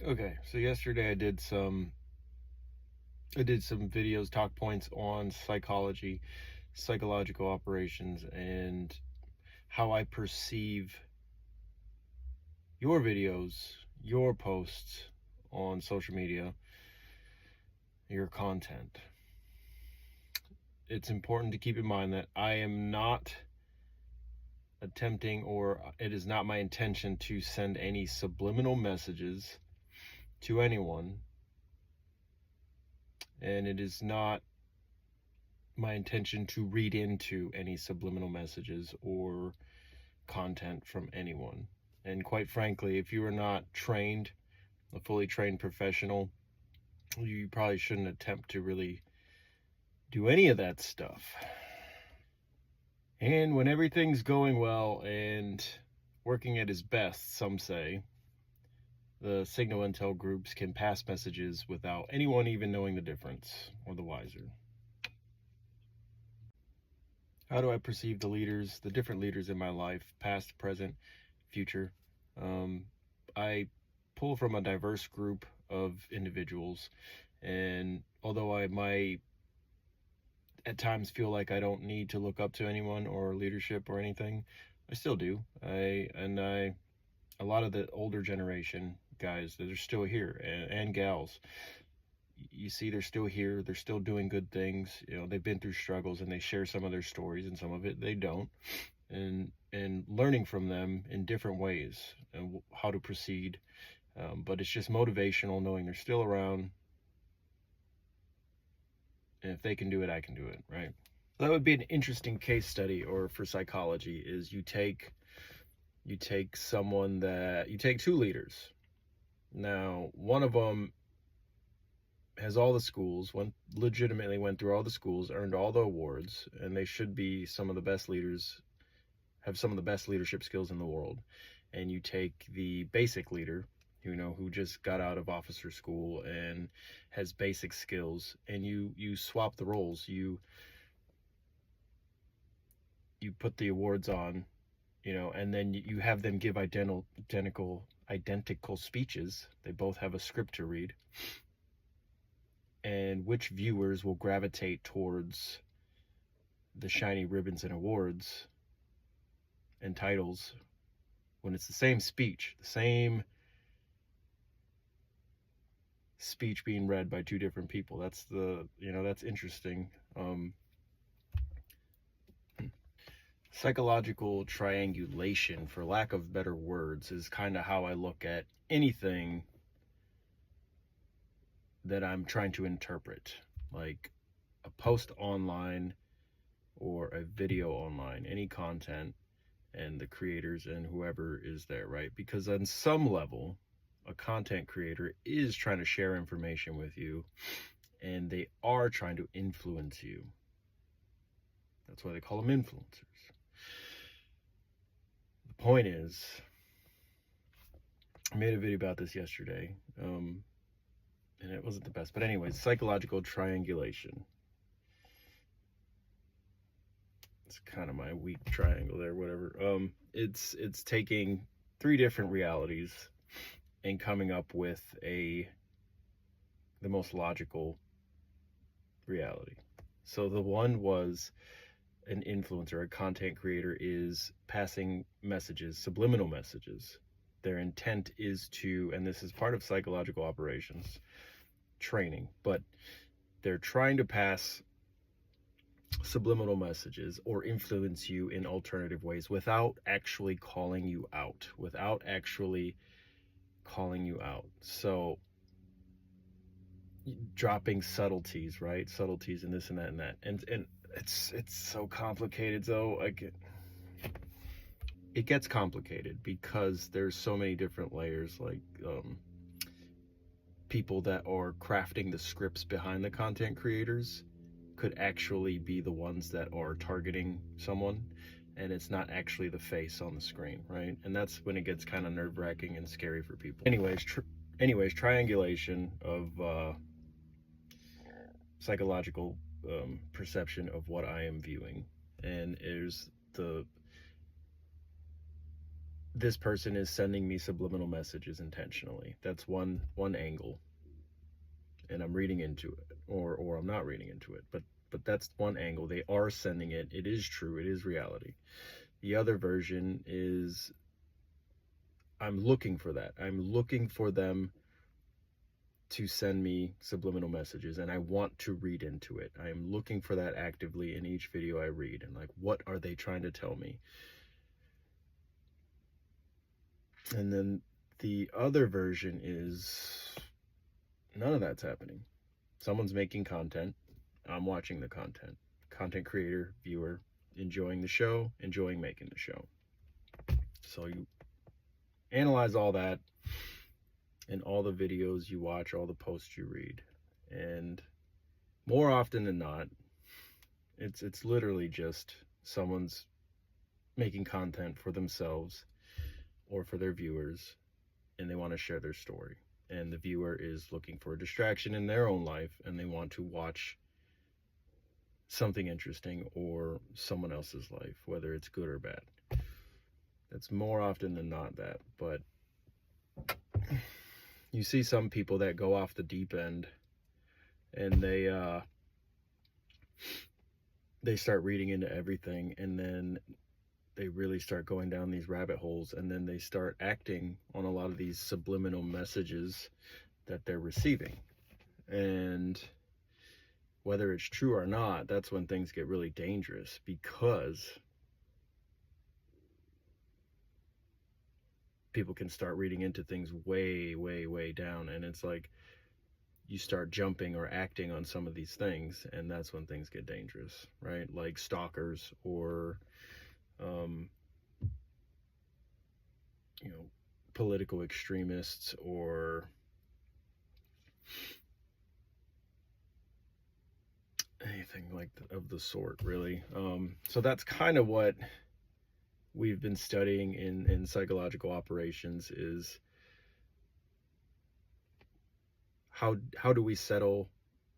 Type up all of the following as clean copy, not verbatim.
Okay, so yesterday I did some videos, talk points on psychology, psychological operations, and how I perceive your videos, your posts on social media, your content. It's important to keep in mind that I am not attempting, or it is not my intention to send any subliminal messages to anyone, and it is not my intention to read into any subliminal messages or content from anyone. And quite frankly, if you are not trained, a fully trained professional, you probably shouldn't attempt to really do any of that stuff. And when everything's going well and working at its best, some say, the signal intel groups can pass messages without anyone even knowing the difference or the wiser. How do I perceive the different leaders in my life, past, present, future? I pull from a diverse group of individuals, and although I might at times feel like I don't need to look up to anyone or leadership or anything, I still do. A lot of the older generation guys that are still here, and gals, you see they're still here, they're still doing good things. They've been through struggles and they share some of their stories, and some of it they don't, and learning from them in different ways and how to proceed. But it's just motivational knowing they're still around, and if they can do it, I can do it, right? That would be an interesting case study, or for psychology, is you take two leaders. Now, one of them has all the schools, legitimately went through all the schools, earned all the awards, and they should be some of the best leaders, have some of the best leadership skills in the world. And you take the basic leader, who just got out of officer school and has basic skills, and you swap the roles. You put the awards on, and then you have them give identical speeches. They both have a script to read. And which viewers will gravitate towards the shiny ribbons and awards and titles when it's the same speech being read by two different people? That's interesting. Psychological triangulation, for lack of better words, is kind of how I look at anything that I'm trying to interpret, like a post online or a video online, any content, and the creators and whoever is there, right? Because on some level, a content creator is trying to share information with you, and they are trying to influence you. That's why they call them influencers. The point is, I made a video about this yesterday, and it wasn't the best, but anyways, psychological triangulation. It's kind of my weak triangle there, whatever. It's taking three different realities and coming up with the most logical reality. So the one was an influencer, a content creator, is passing messages, subliminal messages. Their intent is to, and this is part of psychological operations training, but they're trying to pass subliminal messages or influence you in alternative ways without actually calling you out, So dropping subtleties, right? Subtleties and this and that and that. And it's so complicated, though. It gets complicated because there's so many different layers, like people that are crafting the scripts behind the content creators could actually be the ones that are targeting someone, and it's not actually the face on the screen, right? And that's when it gets kind of nerve-wracking and scary for people. Anyways, triangulation of psychological perception of what I am viewing, and there's this person is sending me subliminal messages intentionally. That's one angle, and I'm reading into it, or I'm not reading into it, but that's one angle. They are sending it. It is true. It is reality. The other version is I'm looking for that. I'm looking for them to send me subliminal messages, and I want to read into it. I am looking for that actively in each video I read, and like, what are they trying to tell me? And then the other version is none of that's happening. Someone's making content. I'm watching the content. Content creator, viewer, enjoying the show, enjoying making the show. So you analyze all that in all the videos you watch, all the posts you read. And more often than not, it's literally just someone's making content for themselves or for their viewers, and they want to share their story. And the viewer is looking for a distraction in their own life, and they want to watch something interesting or someone else's life, whether it's good or bad. That's more often than not that. But you see some people that go off the deep end, and they start reading into everything, and then they really start going down these rabbit holes, and then they start acting on a lot of these subliminal messages that they're receiving. And whether it's true or not, that's when things get really dangerous, because people can start reading into things way, way, way down, and it's like you start jumping or acting on some of these things, and that's when things get dangerous, right? Like stalkers, or political extremists, or anything like of the sort, really. So that's kind of what we've been studying in psychological operations, is how do we settle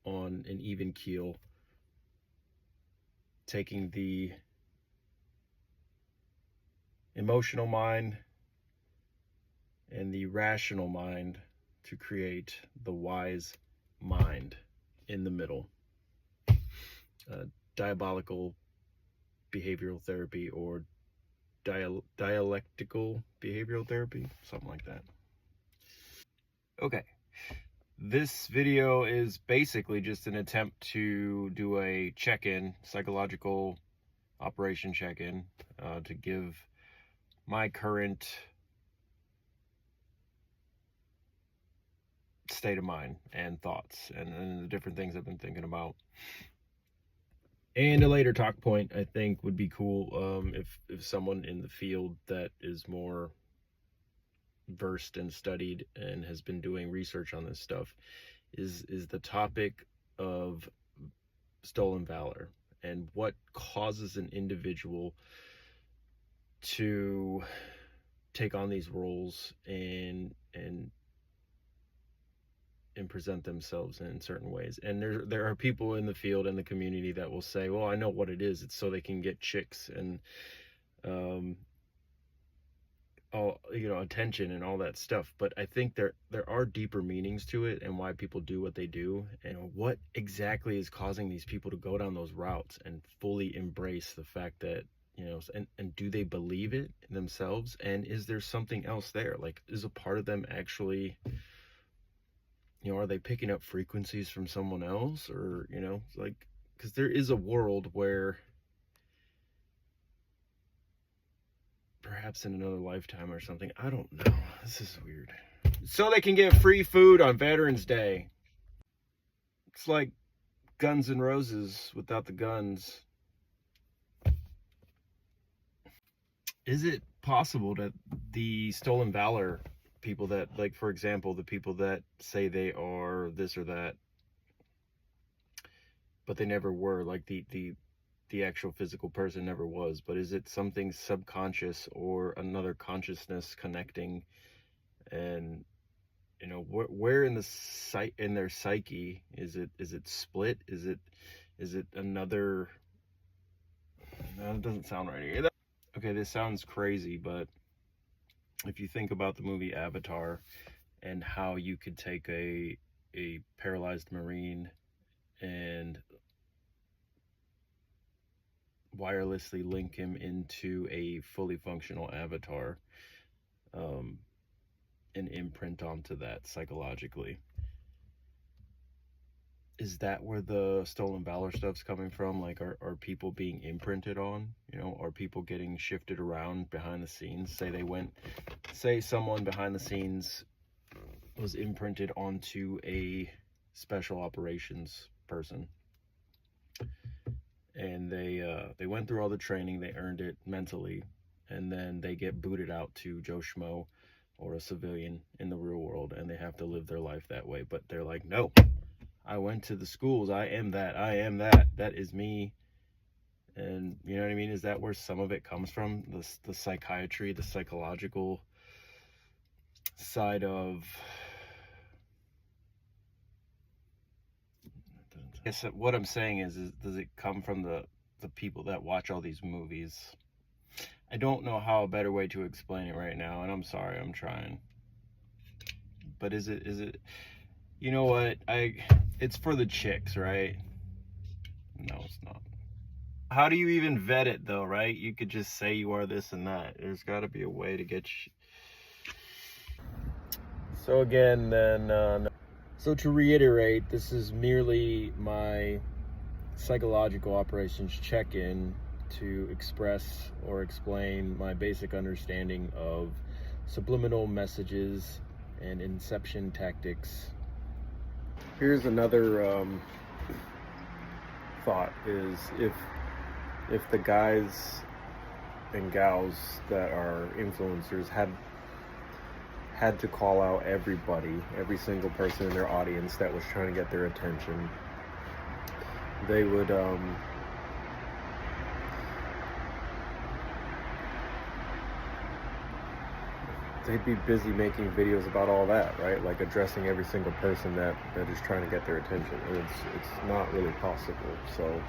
on an even keel, taking the emotional mind and the rational mind to create the wise mind in the middle. Diabolical behavioral therapy, or dialectical behavioral therapy, something like that. Okay, this video is basically just an attempt to do a check-in, psychological operation check-in, to give my current state of mind and thoughts, and the different things I've been thinking about. And a later talk point, I think, would be cool, if someone in the field that is more versed and studied and has been doing research on this stuff is the topic of stolen valor, and what causes an individual to take on these roles and present themselves in certain ways. And there are people in the field, in the community, that will say, well, I know what it is. It's so they can get chicks and attention and all that stuff. But I think there are deeper meanings to it, and why people do what they do, and what exactly is causing these people to go down those routes and fully embrace the fact that, and do they believe it themselves? And is there something else there? Like, is a part of them actually, are they picking up frequencies from someone else? Or, like, because there is a world where perhaps in another lifetime or something, I don't know, this is weird, so they can get free food on Veterans Day. It's like Guns N' Roses without the guns. Is it possible that the stolen valor people, that, like, for example, the people that say they are this or that, but they never were, like the actual physical person never was, but is it something subconscious or another consciousness connecting? And where in their psyche is it split? Is it another? No, it doesn't sound right here. Okay, this sounds crazy, but if you think about the movie Avatar and how you could take a paralyzed Marine and wirelessly link him into a fully functional avatar, and imprint onto that psychologically. Is that where the stolen valor stuff's coming from? Like, are people being imprinted on? You know, are people getting shifted around behind the scenes? Say someone behind the scenes was imprinted onto a special operations person, and they went through all the training, they earned it mentally, and then they get booted out to Joe Schmo or a civilian in the real world, and they have to live their life that way. But they're like, no, I went to the schools, I am that is me. And you know what I mean? Is that where some of it comes from? The psychiatry, the psychological side of, I guess what I'm saying is does it come from the people that watch all these movies? I don't know how a better way to explain it right now, and I'm sorry, I'm trying. But is it, you know what, it's for the chicks, right? No, it's not. How do you even vet it though, right? You could just say you are this and that. There's got to be a way to get So again, then, so to reiterate, this is merely my psychological operations check-in to express or explain my basic understanding of subliminal messages and inception tactics. Here's another thought, is if the guys and gals that are influencers had to call out everybody, every single person in their audience that was trying to get their attention, they would they'd be busy making videos about all that, right? Like addressing every single person that is trying to get their attention. And it's not really possible. So